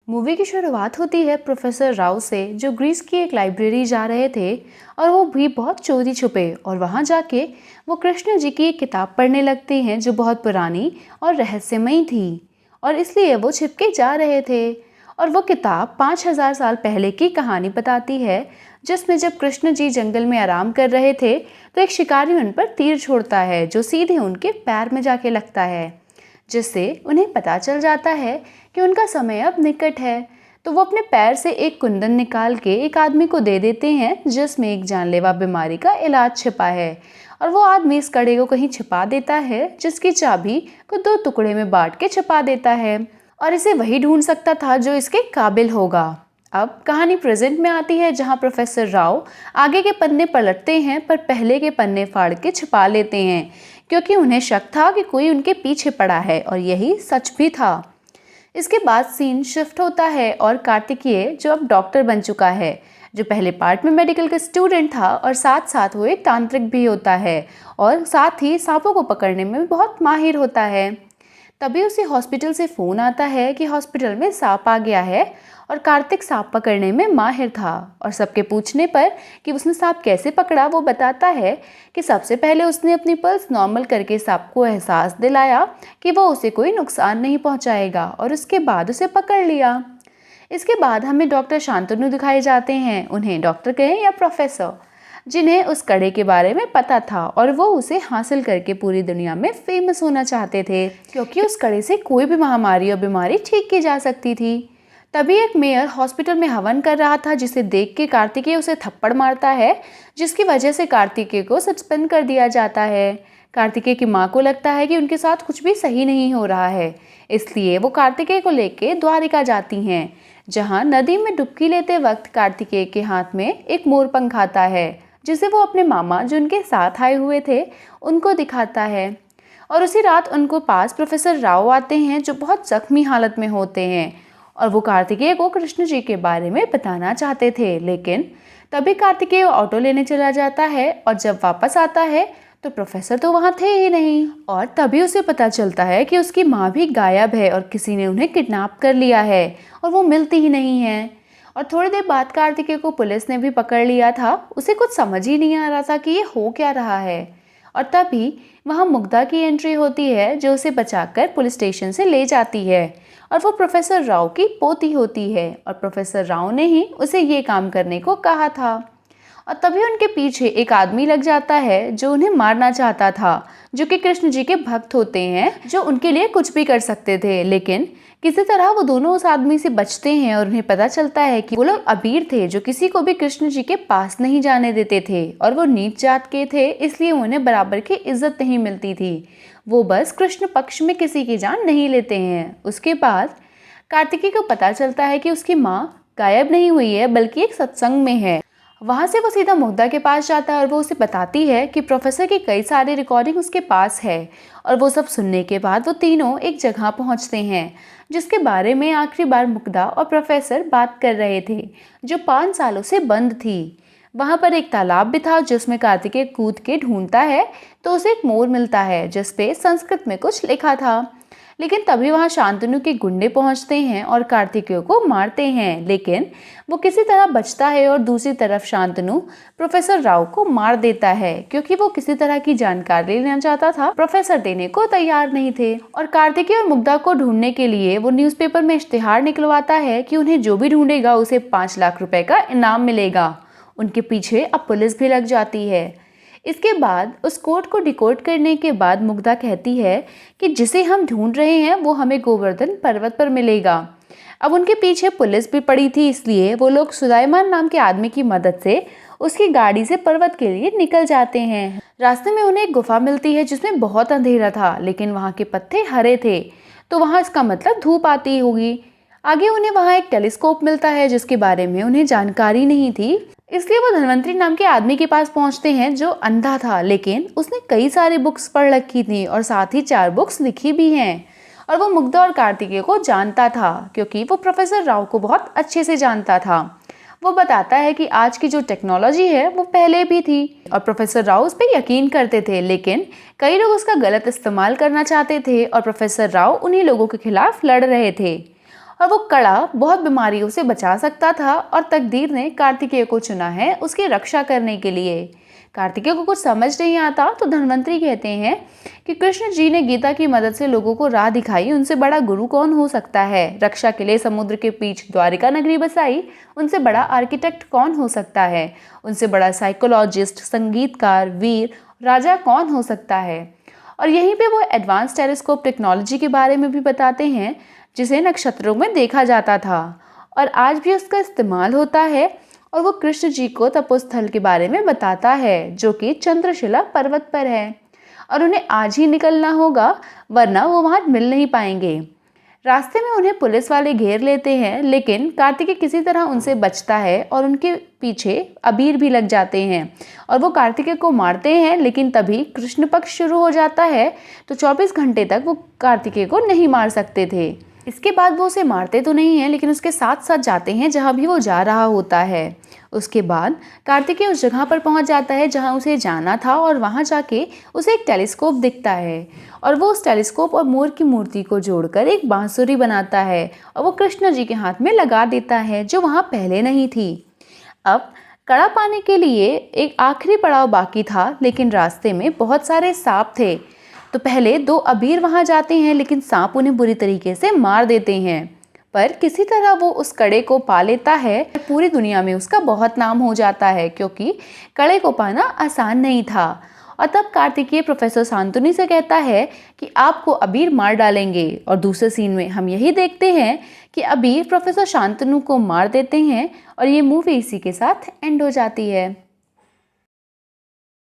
Movie की शुरुआत होती है प्रोफेसर राव से, जो ग्रीस की एक लाइब्रेरी जा रहे थे और वो भी बहुत चोरी छुपे। और वहाँ जाके वो कृष्ण जी की एक किताब पढ़ने लगते हैं जो बहुत पुरानी और रहस्यमयी थी, और इसलिए वो छिपके जा रहे थे। और वो किताब 5000 साल पहले की कहानी बताती है, जिसमें जब कृष्ण जी जंगल में आराम कर रहे थे तो एक शिकारी उन पर तीर छोड़ता है जो सीधे उनके पैर में जाके लगता है, जिससे उन्हें पता चल जाता है कि उनका समय अब निकट है। तो वो अपने पैर से एक कुंदन निकाल के एक आदमी को दे देते हैं जिसमें एक जानलेवा बीमारी का इलाज छिपा है। और वो आदमी इस कड़े को कहीं छिपा देता है जिसकी चाबी को 2 टुकड़े में बांट के छिपा देता है, और इसे वही ढूंढ सकता था जो इसके काबिल होगा। अब कहानी प्रेजेंट में आती है, जहां प्रोफेसर राव आगे के पन्ने पलटते हैं पर पहले के पन्ने फाड़ के छिपा लेते हैं, क्योंकि उन्हें शक था कि कोई उनके पीछे पड़ा है, और यही सच भी था। इसके बाद सीन शिफ्ट होता है और कार्तिकेय, जो अब डॉक्टर बन चुका है, जो पहले पार्ट में मेडिकल का स्टूडेंट था और साथ साथ वो एक तांत्रिक भी होता है और साथ ही सांपों को पकड़ने में भी बहुत माहिर होता है। तभी उसे हॉस्पिटल से फ़ोन आता है कि हॉस्पिटल में सांप आ गया है, और कार्तिक सांप पकड़ने में माहिर था। और सबके पूछने पर कि उसने सांप कैसे पकड़ा, वो बताता है कि सबसे पहले उसने अपनी पल्स नॉर्मल करके सांप को एहसास दिलाया कि वो उसे कोई नुकसान नहीं पहुंचाएगा, और उसके बाद उसे पकड़ लिया। इसके बाद हमें डॉक्टर शांतनु दिखाए जाते हैं, उन्हें डॉक्टर कहें या प्रोफेसर, जिन्हें उस कड़े के बारे में पता था और वो उसे हासिल करके पूरी दुनिया में फेमस होना चाहते थे, क्योंकि उस कड़े से कोई भी महामारी और बीमारी ठीक की जा सकती थी। तभी एक मेयर हॉस्पिटल में हवन कर रहा था, जिसे देख के कार्तिकेय उसे थप्पड़ मारता है, जिसकी वजह से कार्तिकेय को सस्पेंड कर दिया जाता है। कार्तिकेय की माँ को लगता है कि उनके साथ कुछ भी सही नहीं हो रहा है, इसलिए वो कार्तिकेय को लेके द्वारिका जाती हैं, जहाँ नदी में डुबकी लेते वक्त कार्तिकेय के हाथ में एक मोरपंख आता है, जिसे वो अपने मामा जो उनके साथ आए हुए थे उनको दिखाता है। और उसी रात उनको पास प्रोफेसर राव आते हैं, जो बहुत जख्मी हालत में होते हैं, और वो कार्तिकेय को कृष्ण जी के बारे में बताना चाहते थे। लेकिन तभी कार्तिकेय ऑटो लेने चला जाता है, और जब वापस आता है तो प्रोफेसर तो वहाँ थे ही नहीं। और तभी उसे पता चलता है कि उसकी माँ भी गायब है और किसी ने उन्हें किडनैप कर लिया है, और वो मिलती ही नहीं है। और थोड़ी देर बाद कार्तिकेय को पुलिस ने भी पकड़ लिया था। उसे कुछ समझ ही नहीं आ रहा था कि ये हो क्या रहा है। और तभी वहाँ मुग्धा की एंट्री होती है, जो उसे बचाकर पुलिस स्टेशन से ले जाती है, और वो प्रोफेसर राव की पोती होती है, और प्रोफेसर राव ने ही उसे ये काम करने को कहा था। और तभी उनके पीछे एक आदमी लग जाता है जो उन्हें मारना चाहता था, जो कि कृष्ण जी के भक्त होते हैं, जो उनके लिए कुछ भी कर सकते थे। लेकिन किसी तरह वो दोनों उस आदमी से बचते हैं, और उन्हें पता चलता है कि वो लोग अबीर थे, जो किसी को भी कृष्ण जी के पास नहीं जाने देते थे, और वो नीच जात के थे, इसलिए उन्हें बराबर की इज्जत नहीं मिलती थी। वो बस कृष्ण पक्ष में किसी की जान नहीं लेते हैं। उसके बाद कार्तिकेय को पता चलता है कि उसकी माँ गायब नहीं हुई है, बल्कि एक सत्संग में है। वहाँ से वो सीधा मुग्धा के पास जाता है, और वो उसे बताती है कि प्रोफेसर की कई सारी रिकॉर्डिंग उसके पास है। और वो सब सुनने के बाद वो तीनों एक जगह पहुँचते हैं, जिसके बारे में आखिरी बार मुग्धा और प्रोफेसर बात कर रहे थे, जो 5 सालों से बंद थी। वहाँ पर एक तालाब भी था, जिसमें कार्तिकेय कूद के ढूंढता है तो उसे एक मोर मिलता है, जिसपे संस्कृत में कुछ लिखा था। लेकिन तभी वहाँ शांतनु के गुंडे पहुँचते हैं और कार्तिकेय को मारते हैं, लेकिन वो किसी तरह बचता है। और दूसरी तरफ शांतनु प्रोफेसर राव को मार देता है, क्योंकि वो किसी तरह की जानकारी लेना चाहता था, प्रोफेसर देने को तैयार नहीं थे। और कार्तिकेय और मुग्धा को ढूंढने के लिए वो न्यूज़पेपर में इश्तिहार निकलवाता है कि उन्हें जो भी ढूंढेगा उसे 5 लाख रुपए का इनाम मिलेगा। उनके पीछे अब पुलिस भी लग जाती है। इसके बाद उस कोड को डिकोड करने के बाद मुग्धा कहती है कि जिसे हम ढूंढ रहे हैं वो हमें गोवर्धन पर्वत पर मिलेगा। अब उनके पीछे पुलिस भी पड़ी थी, इसलिए वो लोग सुलाइमान नाम के आदमी की मदद से उसकी गाड़ी से पर्वत के लिए निकल जाते हैं। रास्ते में उन्हें एक गुफा मिलती है, जिसमें बहुत अंधेरा था, लेकिन वहाँ के पत्ते हरे थे, तो वहाँ इसका मतलब धूप आती होगी। आगे उन्हें वहाँ एक टेलीस्कोप मिलता है, जिसके बारे में उन्हें जानकारी नहीं थी, इसलिए वो धनवंतरी नाम के आदमी के पास पहुंचते हैं, जो अंधा था, लेकिन उसने कई सारी बुक्स पढ़ रखी थी और साथ ही 4 बुक्स लिखी भी हैं। और वो मुग्धा और कार्तिकेय को जानता था, क्योंकि वो प्रोफेसर राव को बहुत अच्छे से जानता था। वो बताता है कि आज की जो टेक्नोलॉजी है वो पहले भी थी, और प्रोफेसर राव उस पर यकीन करते थे, लेकिन कई लोग उसका गलत इस्तेमाल करना चाहते थे, और प्रोफेसर राव उन्हीं लोगों के खिलाफ लड़ रहे थे। और वो कड़ा बहुत बीमारियों से बचा सकता था और तकदीर ने कार्तिकेय को चुना है उसकी रक्षा करने के लिए। कार्तिकेय को कुछ समझ नहीं आता तो धन्वंतरी कहते हैं कि कृष्ण जी ने गीता की मदद से लोगों को राह दिखाई, उनसे बड़ा गुरु कौन हो सकता है। रक्षा के लिए समुद्र के बीच द्वारिका नगरी बसाई, उनसे बड़ा आर्किटेक्ट कौन हो सकता है। उनसे बड़ा साइकोलॉजिस्ट, संगीतकार, वीर, राजा कौन हो सकता है। और यहीं पे वो एडवांस टेलीस्कोप टेक्नोलॉजी के बारे में भी बताते हैं जिसे नक्षत्रों में देखा जाता था और आज भी उसका इस्तेमाल होता है। और वो कृष्ण जी को तपोस्थल के बारे में बताता है जो कि चंद्रशिला पर्वत पर है और उन्हें आज ही निकलना होगा वरना वो वहाँ मिल नहीं पाएंगे। रास्ते में उन्हें पुलिस वाले घेर लेते हैं लेकिन कार्तिकेय किसी तरह उनसे बचता है और उनके पीछे अबीर भी लग जाते हैं और वो कार्तिकेय को मारते हैं। लेकिन तभी कृष्ण पक्ष शुरू हो जाता है तो 24 घंटे तक वो कार्तिकेय को नहीं मार सकते थे। इसके बाद वो उसे मारते तो नहीं हैं लेकिन उसके साथ साथ जाते हैं जहाँ भी वो जा रहा होता है। उसके बाद कार्तिकेय उस जगह पर पहुँच जाता है जहाँ उसे जाना था और वहाँ जाके उसे एक टेलीस्कोप दिखता है और वो उस टेलीस्कोप और मोर की मूर्ति को जोड़कर एक बांसुरी बनाता है और वो कृष्ण जी के हाथ में लगा देता है जो वहाँ पहले नहीं थी। अब कड़ा पाने के लिए एक आखिरी पड़ाव बाकी था लेकिन रास्ते में बहुत सारे सांप थे तो पहले 2 अबीर वहां जाते हैं लेकिन सांप उन्हें बुरी तरीके से मार देते हैं। पर किसी तरह वो उस कड़े को पा लेता है। पूरी दुनिया में उसका बहुत नाम हो जाता है क्योंकि कड़े को पाना आसान नहीं था। और तब कार्तिकेय प्रोफेसर शांतनु से कहता है कि आपको अबीर मार डालेंगे और दूसरे सीन में हम यही देखते हैं कि अबीर प्रोफेसर शांतनु को मार देते हैं और ये मूवी इसी के साथ एंड हो जाती है।